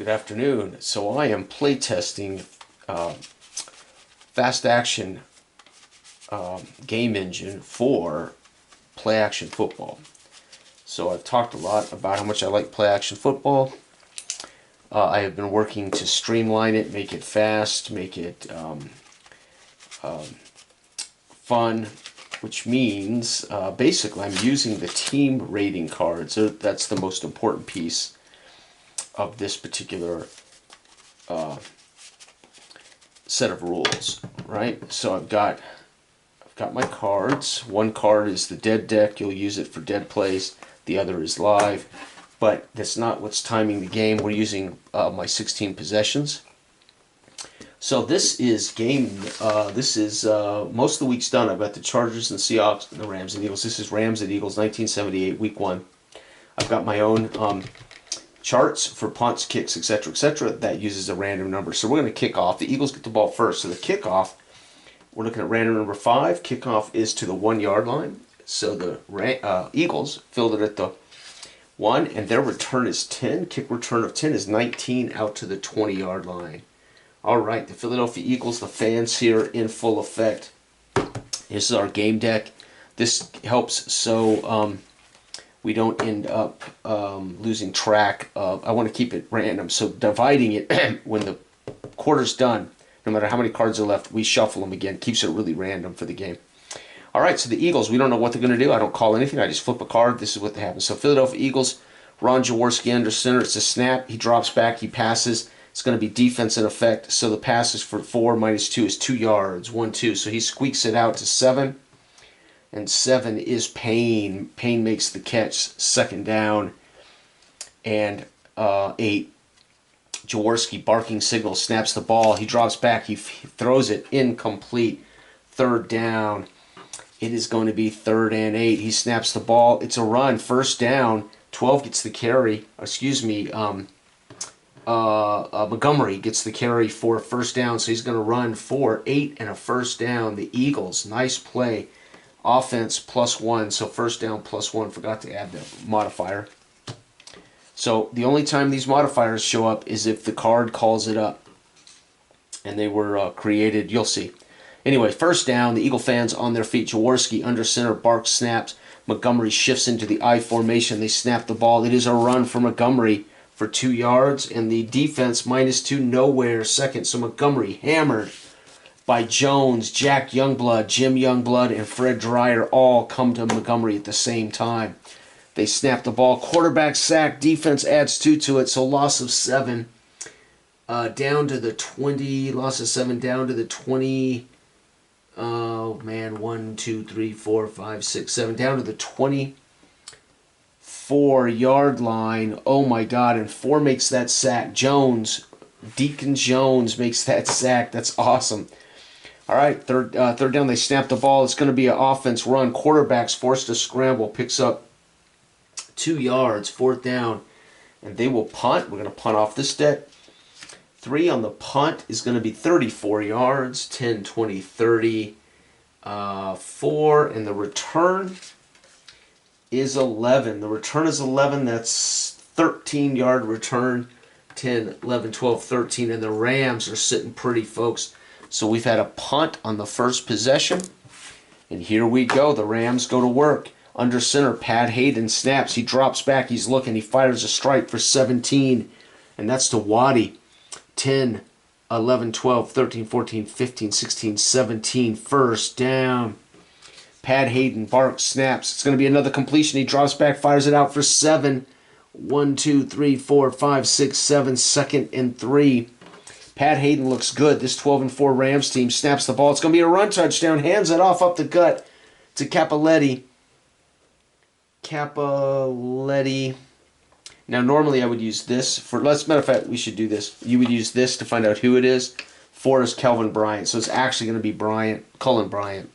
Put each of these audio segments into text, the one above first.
Good afternoon. So I am playtesting fast action game engine for play action football. So I've talked a lot about how much I like play action football. I have been working to streamline it, make it fast, make it fun, which means basically I'm using the team rating cards. So that's the most important piece of this particular set of rules, right? So I've got my cards. One card is the dead deck. You'll use it for dead plays. The other is live, but that's not what's timing the game. We're using my 16 possessions. So this is most of the week's done. I've got the Chargers and the Seahawks and the Rams and Eagles. This is Rams and Eagles 1978 week 1. I've got my own charts for punts, kicks, etc., that uses a random number. So we're going to kick off. The Eagles get the ball first. So the kickoff, we're looking at random number 5. Kickoff is to the 1 yard line. So the Eagles filled it at the 1, and their return is 10. Kick return of 10 is 19 out to the 20 yard line. All right, the Philadelphia Eagles, the fans here in full effect. This is our game deck. This helps so we don't end up losing track of. I want to keep it random, so dividing it when the quarter's done, no matter how many cards are left, we shuffle them again. Keeps it really random for the game. All right, so the Eagles, we don't know what they're going to do. I don't call anything. I just flip a card. This is what happens. So Philadelphia Eagles, Ron Jaworski under center. It's a snap. He drops back. He passes. It's going to be defense in effect. So the pass is for 4 minus 2 is 2 yards. 1, 2. So he squeaks it out to 7. And 7 is Payne. Payne makes the catch. Second down. And 8. Jaworski barking signal. Snaps the ball. He drops back. He throws it incomplete. Third down. It is going to be 3rd and 8. He snaps the ball. It's a run. First down. 12 gets the carry. Montgomery gets the carry for a first down. So he's going to run for 8 and a first down. The Eagles, nice play. Offense +1. So first down +1. Forgot to add the modifier. So the only time these modifiers show up is if the card calls it up. And they were created. You'll see. Anyway, first down, the Eagle fans on their feet. Jaworski under center, barks, snaps. Montgomery shifts into the I formation. They snap the ball. It is a run for Montgomery for 2 yards. And the defense -2, nowhere, second. So Montgomery hammered by Jones, Jack Youngblood, Jim Youngblood, and Fred Dreyer all come to Montgomery at the same time. They snap the ball. Quarterback sack. Defense adds 2 to it. So loss of 7. Down to the 20. Loss of 7 down to the 20. Oh, man, 1, 2, 3, 4, 5, 6, 7. Down to the 24 yard line. Oh, my God. And 4 makes that sack. Jones, Deacon Jones makes that sack. That's awesome. All right, third down. They snap the ball. It's going to be an offense run. Quarterback's forced to scramble. Picks up 2 yards. 4th down. And they will punt. We're going to punt off this deck. 3 on the punt is going to be 34 yards, 10, 20, 30, 4, and the return is 11. The return is 11. That's 13-yard return, 10, 11, 12, 13, and the Rams are sitting pretty, folks. So we've had a punt on the first possession, and here we go. The Rams go to work. Under center, Pat Hayden snaps. He drops back. He's looking. He fires a strike for 17, and that's to Waddy. 10, 11, 12, 13, 14, 15, 16, 17. First down. Pat Hayden barks, snaps. It's going to be another completion. He drops back, fires it out for 7. 1, 2, 3, 4, 5, 6, 7. 2nd and 3. Pat Hayden looks good. This 12-4 Rams team snaps the ball. It's going to be a run touchdown. Hands it off up the gut to Cappelletti. Now, normally I would use this for, as a matter of fact, we should do this. You would use this to find out who it is. 4 is Kelvin Bryant. So it's actually going to be Cullen Bryant.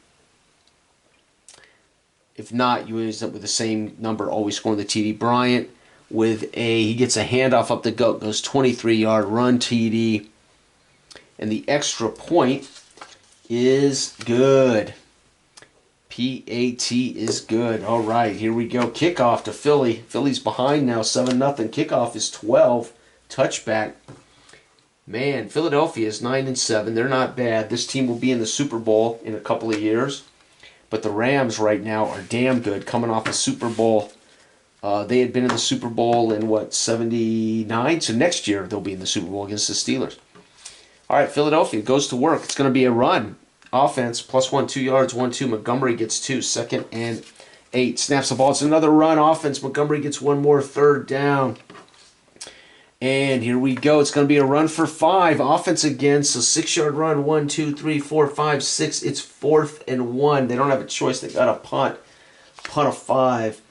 If not, you ends up with the same number, always scoring the TD. Bryant he gets a handoff up the gut, goes 23-yard run TD. And the extra point is good. PAT is good. All right, here we go. Kickoff to Philly. Philly's behind now, 7-0. Kickoff is 12 touchback. Man, Philadelphia is 9-7. They're not bad. This team will be in the Super Bowl in a couple of years. But the Rams right now are damn good, coming off a Super Bowl. They had been in the Super Bowl in, what, 79? So next year they'll be in the Super Bowl against the Steelers. All right, Philadelphia goes to work. It's going to be a run. Offense, +1, 2 yards, 1-2. Montgomery gets 2, 2nd and 8. Snaps the ball. It's another run. Offense, Montgomery gets 1 more, 3rd down. And here we go. It's going to be a run for 5. Offense again. So 6-yard run. 1, 2, 3, 4, 5, 6. It's 4th and 1. They don't have a choice. They got a punt. Punt of 5.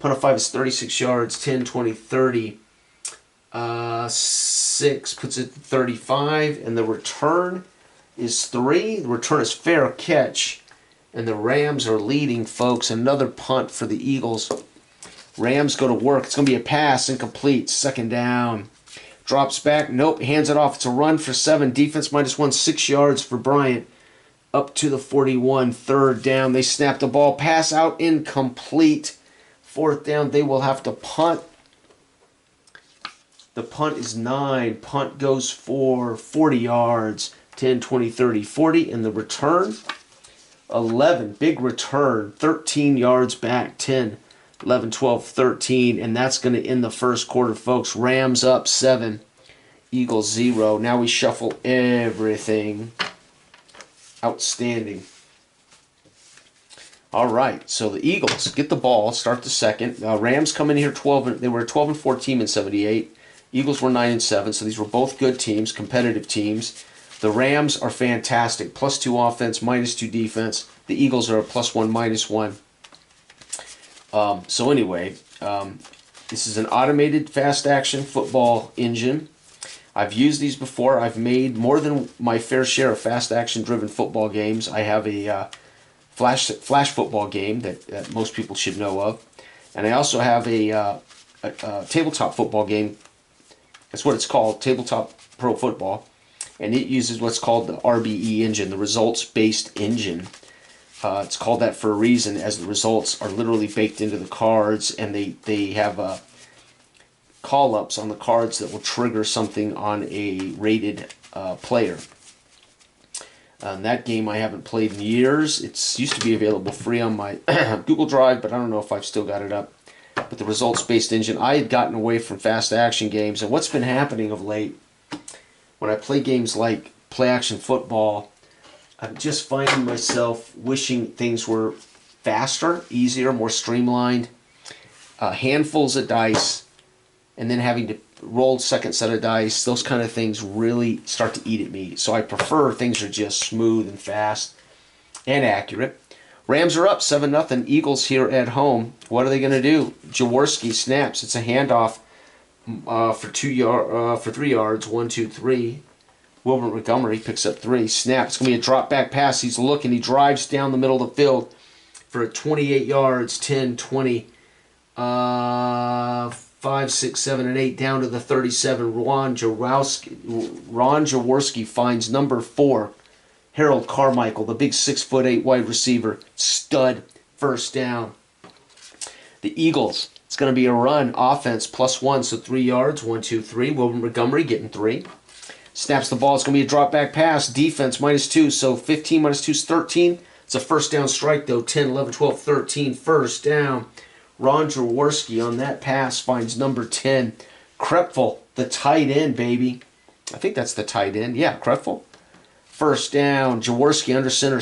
Punt of 5 is 36 yards. 10, 20, 30. 6 puts it 35. And the return is 3. The return is fair catch. And the Rams are leading, folks. Another punt for the Eagles. Rams go to work. It's going to be a pass. Incomplete. 2nd down. Drops back. Nope. Hands it off. It's a run for 7. Defense -1. 6 yards for Bryant. Up to the 41. 3rd down. They snap the ball. Pass out. Incomplete. 4th down. They will have to punt. The punt is 9. Punt goes for 40 yards. 10, 20, 30, 40. And the return, 11. Big return. 13 yards back. 10. 11, 12, 13, and that's going to end the first quarter, folks. Rams up 7, Eagles 0. Now we shuffle everything. Outstanding. All right, so the Eagles get the ball, start the second. Rams come in here 12. They were 12-14 in 78. Eagles were 9-7, so these were both good teams, competitive teams. The Rams are fantastic, +2 offense, -2 defense. The Eagles are a +1, -1. So anyway, this is an automated fast action football engine. I've used these before. I've made more than my fair share of fast action driven football games. I have a flash football game that most people should know of. And I also have a tabletop football game. That's what it's called, Tabletop Pro Football. And it uses what's called the RBE engine, the results-based engine. It's called that for a reason, as the results are literally baked into the cards, and they have call-ups on the cards that will trigger something on a rated player. That game I haven't played in years. It's used to be available free on my Google Drive, but I don't know if I've still got it up. But the results-based engine, I had gotten away from fast action games, and what's been happening of late, when I play games like play-action football, I'm just finding myself wishing things were faster, easier, more streamlined, handfuls of dice, and then having to roll second set of dice. Those kind of things really start to eat at me. So I prefer things are just smooth and fast and accurate. Rams are up 7-0. Eagles here at home. What are they going to do? Jaworski snaps. It's a handoff for 3 yards. 1, 2, 3. Wilbur Montgomery picks up 3. Snap. It's going to be a drop back pass. He's looking. He drives down the middle of the field for 28 yards. 10, 20, 5, 6, 7, and 8 down to the 37. Ron Jaworski finds number 4. Harold Carmichael, the big 6'8" wide receiver. Stud. First down. The Eagles. It's going to be a run. Offense +1, so 3 yards. 1, 2, 3. Wilbur Montgomery getting 3. Snaps the ball. It's going to be a drop back pass. Defense -2. So 15 -2 is 13. It's a first down strike, though. 10, 11, 12, 13. First down. Ron Jaworski on that pass finds number 10. Krepfel, the tight end, baby. I think that's the tight end. Yeah, Krepfel. First down. Jaworski under center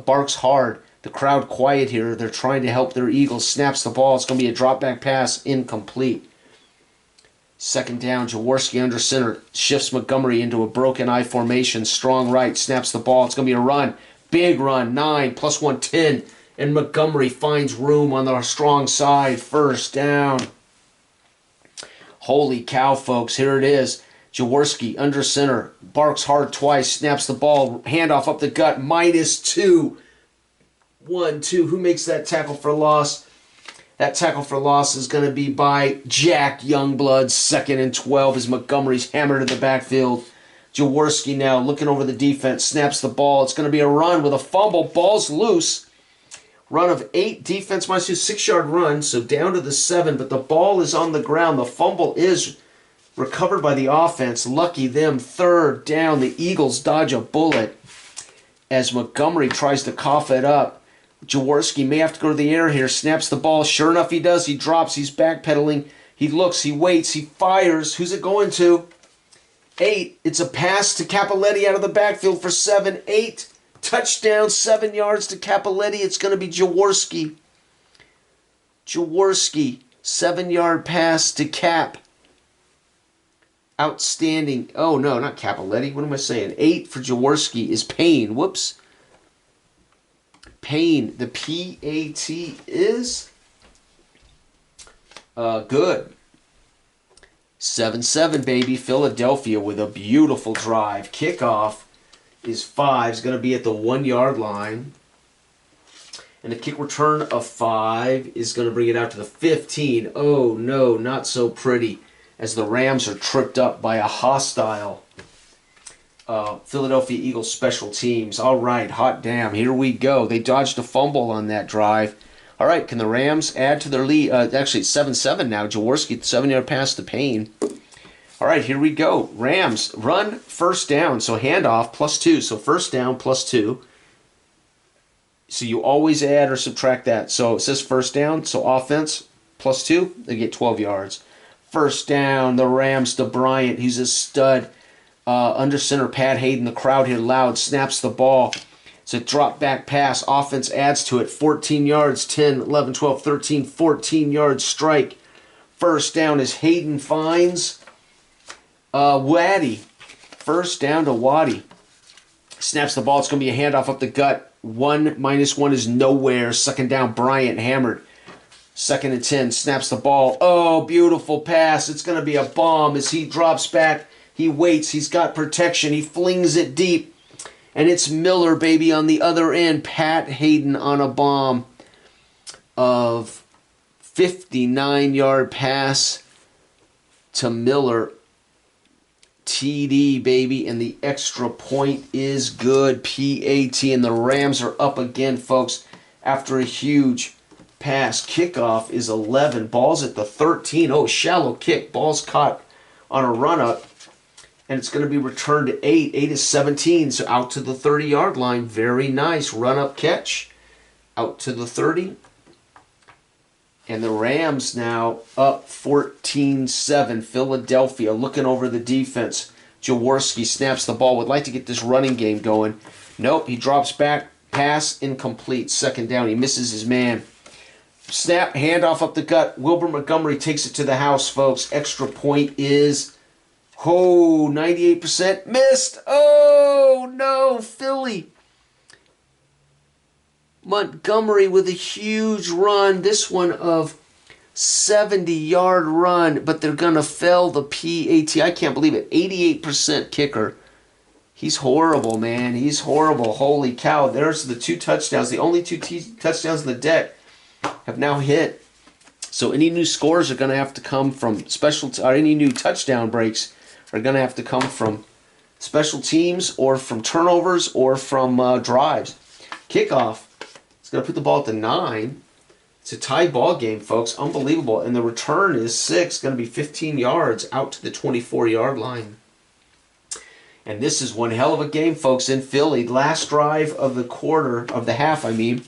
barks hard. The crowd quiet here. They're trying to help their Eagles. Snaps the ball. It's going to be a drop back pass. Incomplete. Second down, Jaworski under center, shifts Montgomery into a broken I formation, strong right, snaps the ball. It's going to be a run, big run, 9, +1, 10, and Montgomery finds room on the strong side. First down. Holy cow, folks, here it is. Jaworski under center, barks hard twice, snaps the ball, handoff up the gut, -2. 1, 2, who makes that tackle for loss? That tackle for loss is going to be by Jack Youngblood. 2nd and 12 as Montgomery's hammered in the backfield. Jaworski now looking over the defense, snaps the ball. It's going to be a run with a fumble. Ball's loose. Run of 8, defense -2, 6-yard run, so down to the 7, but the ball is on the ground. The fumble is Recovered by the offense. Lucky them. Third down. The Eagles dodge a bullet as Montgomery tries to cough it up. Jaworski may have to go to the air here. Snaps the ball. Sure enough, he does. He drops. He's backpedaling. He looks. He waits. He fires. Who's it going to? 8. It's a pass to Capoletti out of the backfield for 7. 8. Touchdown. 7 yards to Capoletti. It's going to be Jaworski. Jaworski. 7-yard pass to Cap. Outstanding. Oh, no, not Capoletti. What am I saying? 8 for Jaworski is Payne. Whoops. Payne. The P-A-T is good. 7-7, baby. Philadelphia with a beautiful drive. Kickoff is 5. It's going to be at the 1-yard line. And the kick return of 5 is going to bring it out to the 15. Oh, no, not so pretty, as the Rams are tripped up by a hostile Philadelphia Eagles special teams. All right, hot damn, here we go. They dodged a fumble on that drive. All right, can the Rams add to their lead? Actually, it's 7-7 now. Jaworski, 7-yard pass to Payne. All right, here we go. Rams run first down, so handoff +2. So first down +2. So you always add or subtract that. So it says first down, so offense +2, they get 12 yards. First down, the Rams to Bryant. He's a stud. Under center, Pat Hayden. The crowd here loud. Snaps the ball. It's a drop back pass. Offense adds to it. 14 yards, 10, 11, 12, 13, 14 yards strike. First down as Hayden finds Waddy. First down to Waddy. Snaps the ball. It's going to be a handoff up the gut. 1 minus 1 is nowhere. Second down, Bryant hammered. 2nd and 10. Snaps the ball. Oh, beautiful pass. It's going to be a bomb as he drops back. He waits. He's got protection. He flings it deep. And it's Miller, baby, on the other end. Pat Hayden on a bomb of 59-yard pass to Miller. TD, baby, and the extra point is good. PAT, and the Rams are up again, folks, after a huge pass. Kickoff is 11. Ball's at the 13. Oh, shallow kick. Ball's caught on a run-up, and it's going to be returned to 8. 8 is 17, so out to the 30-yard line. Very nice run-up catch. Out to the 30. And the Rams now up 14-7. Philadelphia looking over the defense. Jaworski snaps the ball. Would like to get this running game going. Nope, he drops back. Pass incomplete. Second down. He misses his man. Snap, handoff up the gut. Wilbur Montgomery takes it to the house, folks. Extra point is, 98%. Missed. Oh, no, Philly. Montgomery with a huge run. This one of 70-yard run, but they're going to fail the PAT. I can't believe it. 88% kicker. He's horrible, man. He's horrible. Holy cow. There's the 2 touchdowns. The only 2 touchdowns in the deck have now hit. So any new scores are going to have to come from or any new touchdown breaks are going to have to come from special teams or from turnovers or from drives. Kickoff. It's going to put the ball at the 9. It's a tie ball game, folks. Unbelievable. And the return is 6. Going to be 15 yards out to the 24-yard line. And this is one hell of a game, folks, in Philly. Last drive of the quarter, of the half, I mean.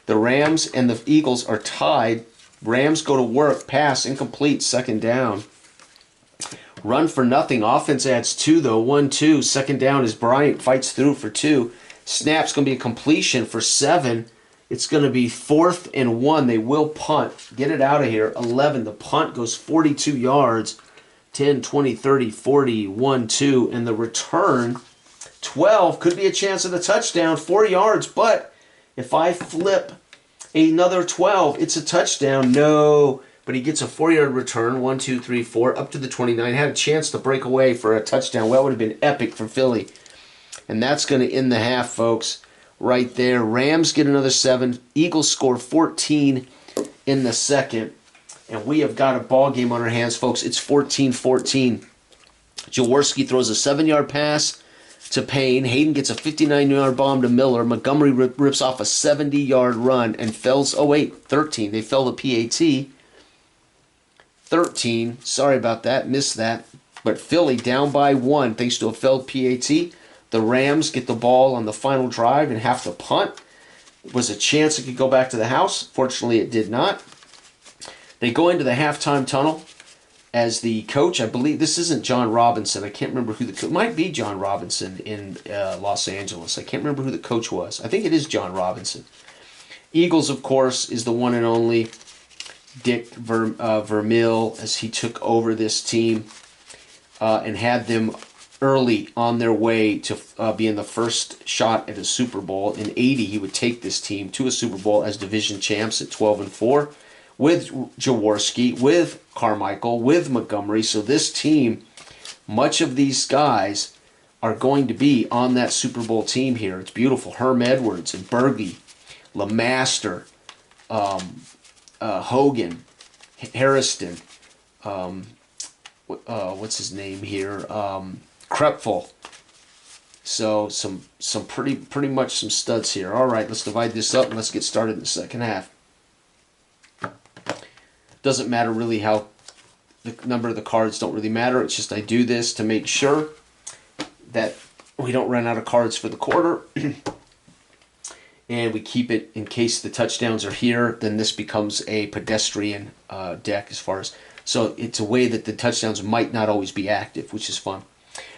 The Rams and the Eagles are tied. Rams go to work. Pass incomplete. Second down. Run for nothing. Offense adds 2, though. 1-2. Second down as Bryant fights through for 2. Snap's going to be a completion for 7. It's going to be 4th and 1. They will punt. Get it out of here. 11. The punt goes 42 yards. 10, 20, 30, 40, 1, 2. And the return, 12. Could be a chance at a touchdown. 4 yards. But if I flip another 12, it's a touchdown. No. But he gets a 4-yard return. 1, 2, 3, 4. Up to the 29. Had a chance to break away for a touchdown. Well, that would have been epic for Philly. And that's going to end the half, folks. Right there. Rams get another 7. Eagles score 14 in the second. And we have got a ball game on our hands, folks. It's 14-14. Jaworski throws a 7-yard pass to Payne. Hayden gets a 59-yard bomb to Miller. Montgomery rips off a 70-yard run and fells, 13. They fell the PAT. 13. Sorry about that. Missed that. But Philly down by 1 thanks to a failed PAT. The Rams get the ball on the final drive and have to punt. It was a chance it could go back to the house. Fortunately, it did not. They go into the halftime tunnel as the coach. I believe this isn't John Robinson. I can't remember who the coach. It might be John Robinson in Los Angeles. I can't remember who the coach was. I think it is John Robinson. Eagles, of course, is the one and only Dick Vermeil as he took over this team and had them early on their way to being the first shot at a Super Bowl. In '80, he would take this team to a Super Bowl as division champs at 12-4 with Jaworski, with Carmichael, with Montgomery. So this team, much of these guys are going to be on that Super Bowl team here. It's beautiful. Herm Edwards and Berge, LeMaster, Hogan, Harrison, what's his name here? Krepfel. So some pretty much some studs here. All right, let's divide this up and let's get started in the second half. Doesn't matter really how the number of the cards don't really matter. It's just I do this to make sure that we don't run out of cards for the quarter. And we keep it in case the touchdowns are here. Then this becomes a pedestrian deck as far as. So it's a way that the touchdowns might not always be active, which is fun.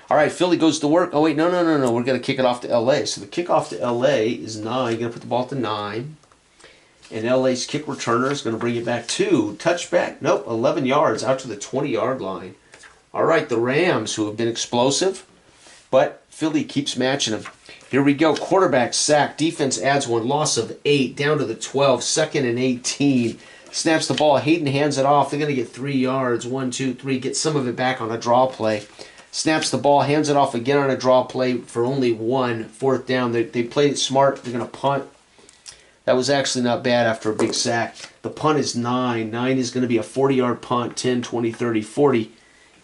All right, Philly goes to work. Oh, wait, no. We're going to kick it off to L.A. So the kickoff to L.A. is 9. You're going to put the ball to 9. And L.A.'s kick returner is going to bring it back 2. Touchback. Nope, 11 yards out to the 20-yard line. All right, the Rams, who have been explosive, but Philly keeps matching them. Here we go. Quarterback sack. Defense adds 1. Loss of 8. Down to the 12. 2nd and 18. Snaps the ball. Hayden hands it off. They're going to get 3 yards. 1, 2, 3. Get some of it back on a draw play. Snaps the ball. Hands it off again on a draw play for only 1. 4th down. They played it smart. They're going to punt. That was actually not bad after a big sack. The punt is 9. 9 is going to be a 40-yard punt. 10, 20, 30, 40.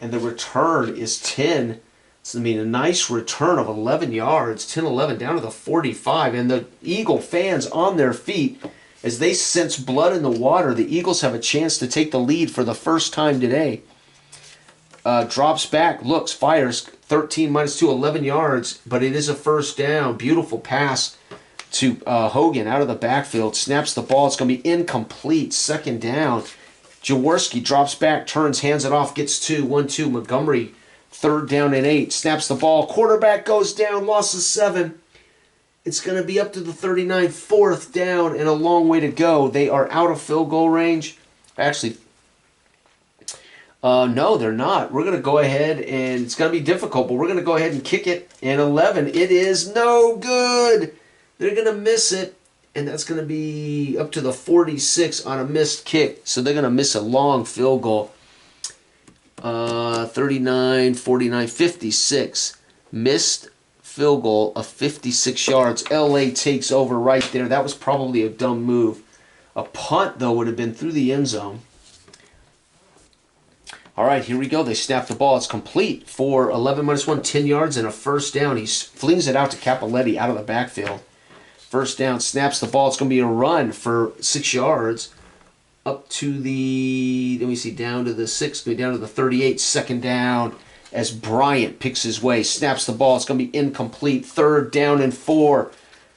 And the return is 10. So, I mean, a nice return of 11 yards, 10-11, down to the 45. And the Eagle fans on their feet, as they sense blood in the water, the Eagles have a chance to take the lead for the first time today. Drops back, looks, fires, 13 minus 2, 11 yards, but it is a first down. Beautiful pass to Hogan out of the backfield. Snaps the ball. It's going to be incomplete. 2nd down. Jaworski drops back, turns, hands it off, gets 2. 1, 2. Montgomery, 3rd down and 8. Snaps the ball. Quarterback goes down. Loss of 7. It's going to be up to the 39. 4th down and a long way to go. They are out of field goal range. Actually, no, they're not. We're going to go ahead, and it's going to be difficult, but we're going to go ahead and kick it. And 11. It is no good. They're going to miss it, and that's going to be up to the 46 on a missed kick. So they're going to miss a long field goal. 39, 49, 56. Missed field goal of 56 yards. LA takes over right there. That was probably a dumb move. A punt, though, would have been through the end zone. All right, here we go. They snap the ball. It's complete for 11 minus 1, 10 yards and a first down. He flings it out to Capoletti out of the backfield. First down, snaps the ball. It's going to be a run for 6 yards. Up to the, let me see, down to the 6, going down to the 38, 2nd down as Bryant picks his way, snaps the ball. It's going to be incomplete. 3rd down and 4.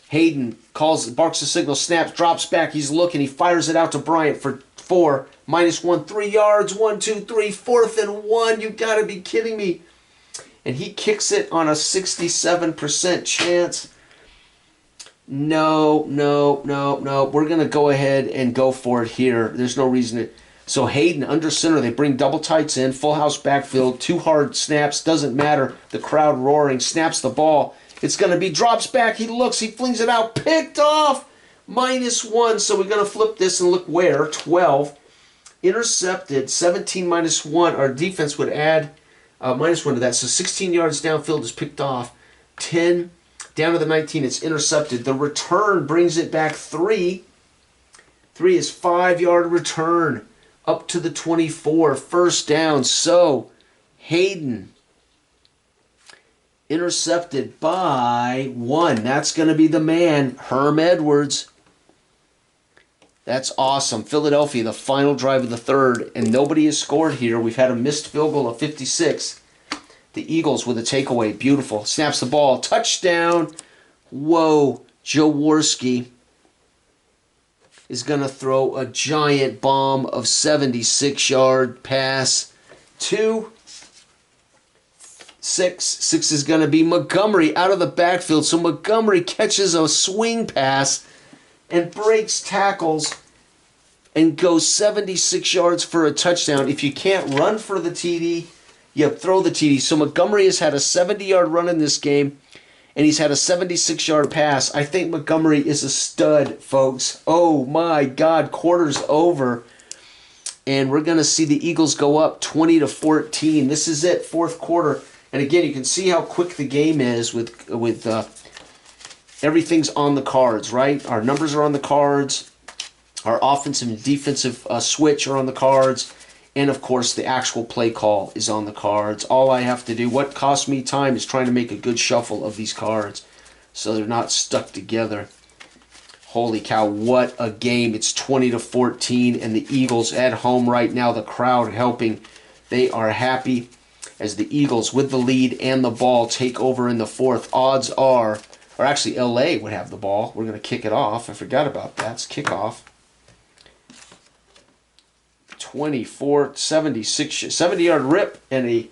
Hayden barks the signal, snaps, drops back. He's looking. He fires it out to Bryant for 4, minus 1, 3 yards. 1, 2, 3, 4th and 1. You got to be kidding me. And he kicks it on a 67% chance. No. We're going to go ahead and go for it here. There's no reason to. So Hayden under center. They bring double tights in. Full house backfield. 2 hard snaps. Doesn't matter. The crowd roaring. Snaps the ball. It's going to be drops back. He looks. He flings it out. Picked off. Minus 1. So we're going to flip this and look where. 12. Intercepted. 17 minus 1. Our defense would add minus 1 to that. So 16 yards downfield is picked off. 10. Down to the 19, it's intercepted. The return brings it back 3. 3 is 5-yard return. Up to the 24, first down. So, Hayden intercepted by 1. That's going to be the man, Herm Edwards. That's awesome. Philadelphia, the final drive of the 3rd, and nobody has scored here. We've had a missed field goal of 56. The Eagles with a takeaway. Beautiful. Snaps the ball. Touchdown. Whoa. Jaworski is going to throw a giant bomb of 76-yard pass to 6. 6 is going to be Montgomery out of the backfield. So Montgomery catches a swing pass and breaks tackles and goes 76 yards for a touchdown. If you can't run for the TD, you throw the TD. So Montgomery has had a 70-yard run in this game, and he's had a 76-yard pass. I think Montgomery is a stud, folks. Oh, my God. Quarter's over. And we're going to see the Eagles go up 20-14. This is it, fourth quarter. And again, you can see how quick the game is with everything's on the cards, right? Our numbers are on the cards. Our offensive and defensive switch are on the cards. And, of course, the actual play call is on the cards. All I have to do, what costs me time, is trying to make a good shuffle of these cards so they're not stuck together. Holy cow, what a game. It's 20-14, and the Eagles at home right now, the crowd helping. They are happy as the Eagles, with the lead and the ball, take over in the fourth. Odds are, or actually LA would have the ball. We're going to kick it off. I forgot about that. It's kickoff. 70-yard rip and a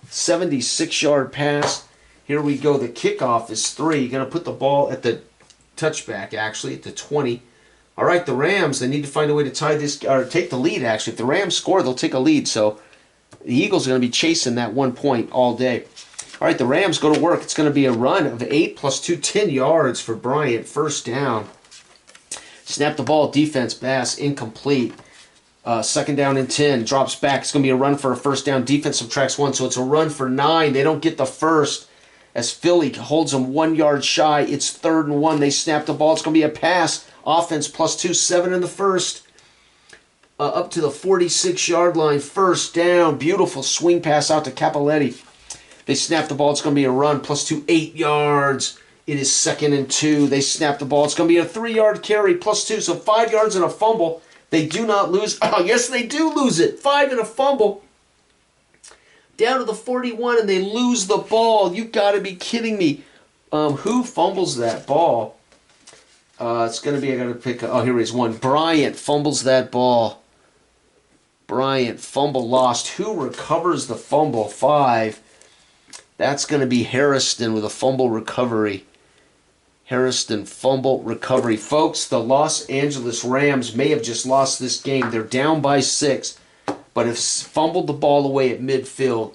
76-yard pass. Here we go. The kickoff is 3. You're going to put the ball at the touchback, actually, at the 20. All right, the Rams, they need to find a way to tie this, or take the lead, actually. If the Rams score, they'll take a lead. So the Eagles are going to be chasing that 1 point all day. All right, the Rams go to work. It's going to be a run of 8 plus 2, 10 yards for Bryant. First down. Snap the ball, defense, pass, incomplete. Second down and 10, drops back. It's going to be a run for a first down. Defense subtracts 1, so it's a run for 9. They don't get the first as Philly holds them 1 yard shy. It's 3rd and 1. They snap the ball. It's going to be a pass. Offense plus 2, 7 in the first. Up to the 46-yard line. First down. Beautiful swing pass out to Capoletti. They snap the ball. It's going to be a run. Plus 2, 8 yards. It is 2nd and 2. They snap the ball. It's going to be a 3-yard carry. Plus 2, so 5 yards and a fumble. They do not lose. Oh, yes, they do lose it. 5 and a fumble. Down to the 41, and they lose the ball. You got to be kidding me. Who fumbles that ball? It's going to be, I got to pick, oh, here is one. Bryant fumbles that ball. Bryant, fumble lost. Who recovers the fumble? 5. That's going to be Harrison with a fumble recovery. Harrison, fumble recovery. Folks, the Los Angeles Rams may have just lost this game. They're down by 6, but have fumbled the ball away at midfield.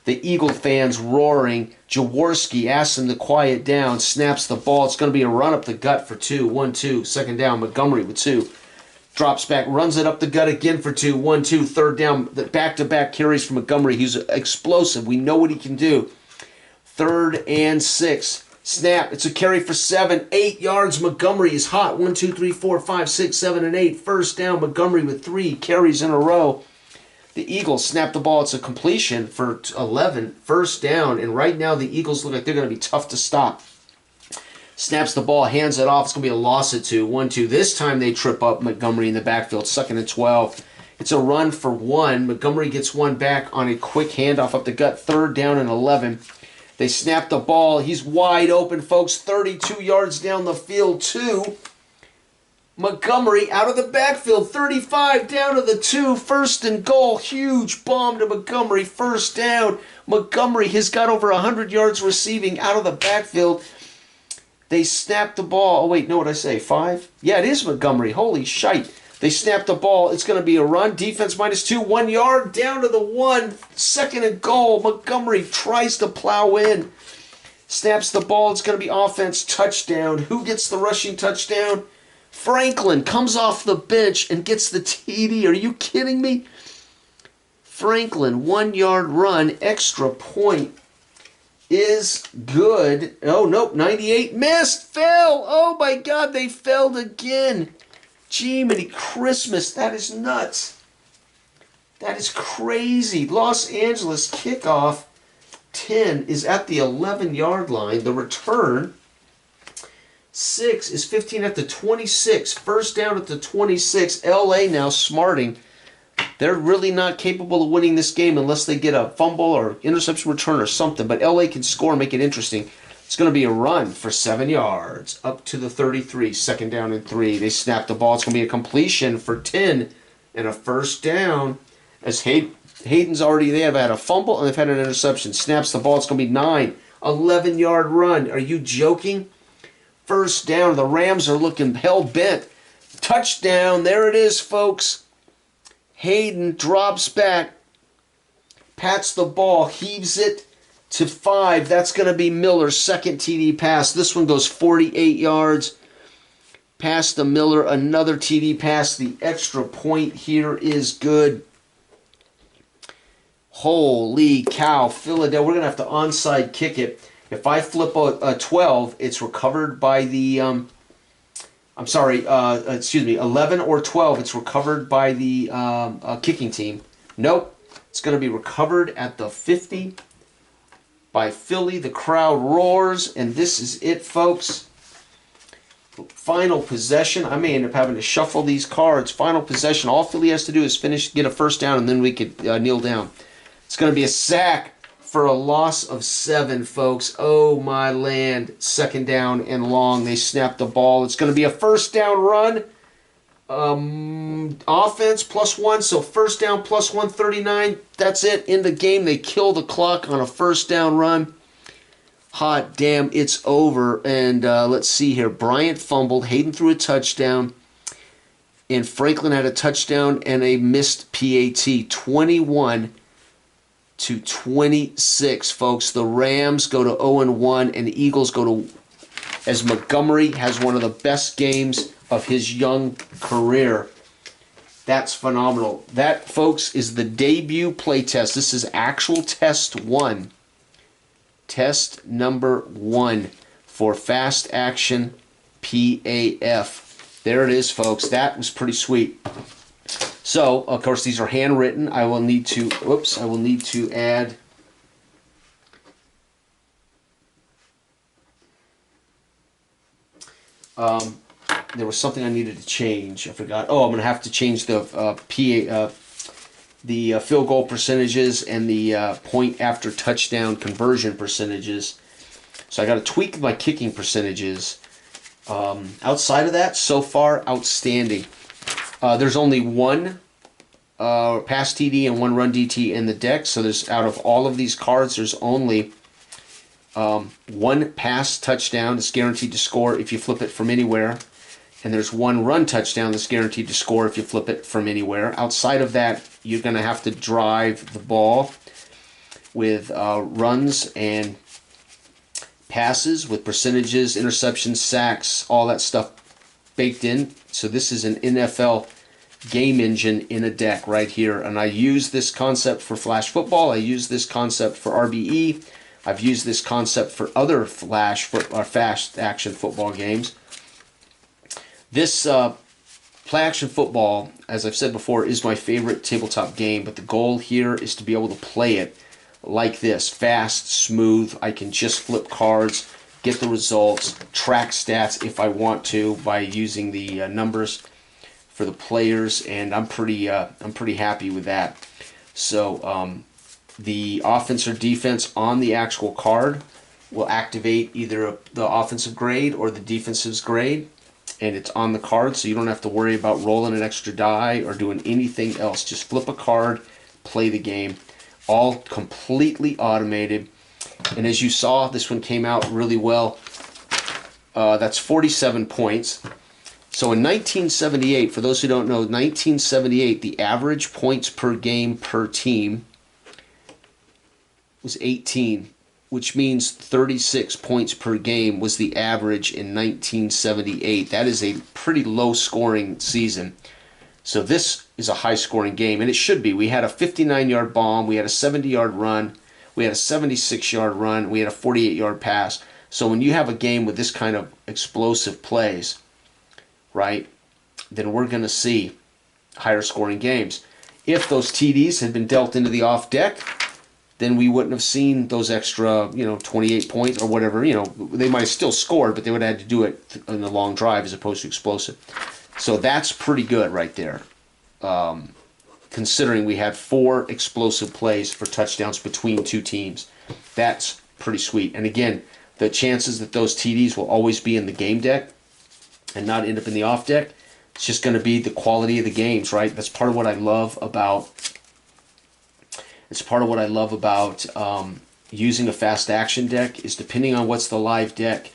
The Eagle fans roaring. Jaworski asks him to quiet down, snaps the ball. It's going to be a run up the gut for 2. 1-2. Second down, Montgomery with 2. Drops back, runs it up the gut again for 2. 1-2. Third down, the back-to-back carries from Montgomery. He's explosive. We know what he can do. 3rd and 6. Snap. It's a carry for 7. 8 yards. Montgomery is hot. 1, 2, 3, 4, 5, 6, 7, and 8. First down. Montgomery with 3 carries in a row. The Eagles snap the ball. It's a completion for 11. First down. And right now the Eagles look like they're going to be tough to stop. Snaps the ball. Hands it off. It's going to be a loss at 2. 1-2. This time they trip up Montgomery in the backfield. 2nd and 12. It's a run for 1. Montgomery gets 1 back on a quick handoff up the gut. 3rd down and 11. They snap the ball. He's wide open, folks. 32 yards down the field, 2. Montgomery out of the backfield. 35 down to the 2. 1st and goal. Huge bomb to Montgomery. First down. Montgomery has got over 100 yards receiving out of the backfield. They snap the ball. Oh, wait, no, what did I say? 5? Yeah, it is Montgomery. Holy shite. They snap the ball. It's going to be a run. Defense minus 2. 1 yard down to the 1. 2nd and goal. Montgomery tries to plow in. Snaps the ball. It's going to be offense touchdown. Who gets the rushing touchdown? Franklin comes off the bench and gets the TD. Are you kidding me? Franklin, 1 yard run. Extra point is good. Oh, nope. 98 missed. Fell. Oh, my God. They failed again. Gee, many Christmas. That is nuts. That is crazy. Los Angeles kickoff 10 is at the 11-yard line. The return 6 is 15 at the 26. First down at the 26. LA now smarting. They're really not capable of winning this game unless they get a fumble or interception return or something. But LA can score and make it interesting. It's going to be a run for 7 yards up to the 33, second down and 3. They snap the ball. It's going to be a completion for 10 and a first down. As Hayden's already, they have had a fumble and they've had an interception. Snaps the ball. It's going to be 9, 11-yard run. Are you joking? First down. The Rams are looking hell-bent. Touchdown. There it is, folks. Hayden drops back, pats the ball, heaves it to 5. That's going to be Miller's second TD pass. This one goes 48 yards. Pass to Miller, another TD pass. The extra point here is good. Holy cow, Philadelphia. We're going to have to onside kick it. If I flip a 12, it's recovered by the... 11 or 12, it's recovered by the kicking team. Nope, it's going to be recovered at the 50 by Philly. The crowd roars, and this is it, folks. Final possession. I may end up having to shuffle these cards. Final possession. All Philly has to do is get a first down, and then we could kneel down. It's going to be a sack for a loss of 7, folks. Oh, my land. Second down and long. They snap the ball. It's going to be a first down run. Offense +1, so first down +139. That's it. In the game, they kill the clock on a first down run. Hot damn, it's over. And let's see here. Bryant fumbled. Hayden threw a touchdown. And Franklin had a touchdown and a missed PAT. 21-26, folks. The Rams go to 0-1, and the Eagles go to, as Montgomery has one of the best games of his young career. That's phenomenal. That, folks, is the debut play test. This is actual test 1. Test number 1 for Fast Action PAF. There it is, folks. That was pretty sweet. So, of course, these are handwritten. I will need to add there was something I needed to change. I forgot. Oh, I'm going to have to change the field goal percentages and the point after touchdown conversion percentages. So I got to tweak my kicking percentages. Outside of that, so far, outstanding. There's only one pass TD and one run DT in the deck. So there's, out of all of these cards, there's only one pass touchdown that's guaranteed to score if you flip it from anywhere. And there's one run touchdown that's guaranteed to score if you flip it from anywhere. Outside of that, you're going to have to drive the ball with runs and passes with percentages, interceptions, sacks, all that stuff baked in. So this is an NFL game engine in a deck right here. And I use this concept for Flash Football. I use this concept for RBE. I've used this concept for other Fast Action Football games. This Play Action Football, as I've said before, is my favorite tabletop game, but the goal here is to be able to play it like this, fast, smooth. I can just flip cards, get the results, track stats if I want to by using the numbers for the players, and I'm pretty happy with that. So the offense or defense on the actual card will activate either the offensive grade or the defensive grade, and it's on the card, so you don't have to worry about rolling an extra die or doing anything else. Just flip a card, play the game. All completely automated. And as you saw, this one came out really well. That's 47 points. So in 1978, for those who don't know, 1978, the average points per game per team was 18, which means 36 points per game was the average in 1978. That is a pretty low-scoring season. So this is a high-scoring game, and it should be. We had a 59-yard bomb, we had a 70-yard run, we had a 76-yard run, we had a 48-yard pass. So when you have a game with this kind of explosive plays, right, then we're going to see higher-scoring games. If those TDs had been dealt into the off-deck, then we wouldn't have seen those extra, 28 points or whatever. They might have still scored, but they would have had to do it in the long drive as opposed to explosive. So that's pretty good right there. considering we had 4 explosive plays for touchdowns between 2 teams. That's pretty sweet. And again, the chances that those TDs will always be in the game deck and not end up in the off deck, it's just going to be the quality of the games, right? That's part of what I love about. It's part of what I love about using a fast action deck is depending on what's the live deck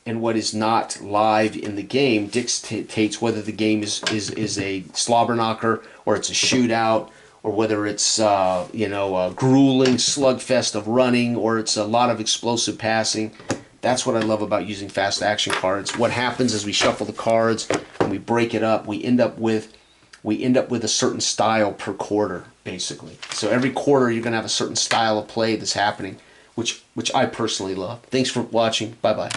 and what is not live in the game dictates whether the game is a slobber knocker or it's a shootout, or whether it's a grueling slugfest of running, or it's a lot of explosive passing. That's what I love about using fast action cards. What happens is we shuffle the cards and we break it up. We end up with a certain style per quarter, basically. So every quarter you're going to have a certain style of play that's happening, which I personally love. Thanks for watching. Bye-bye.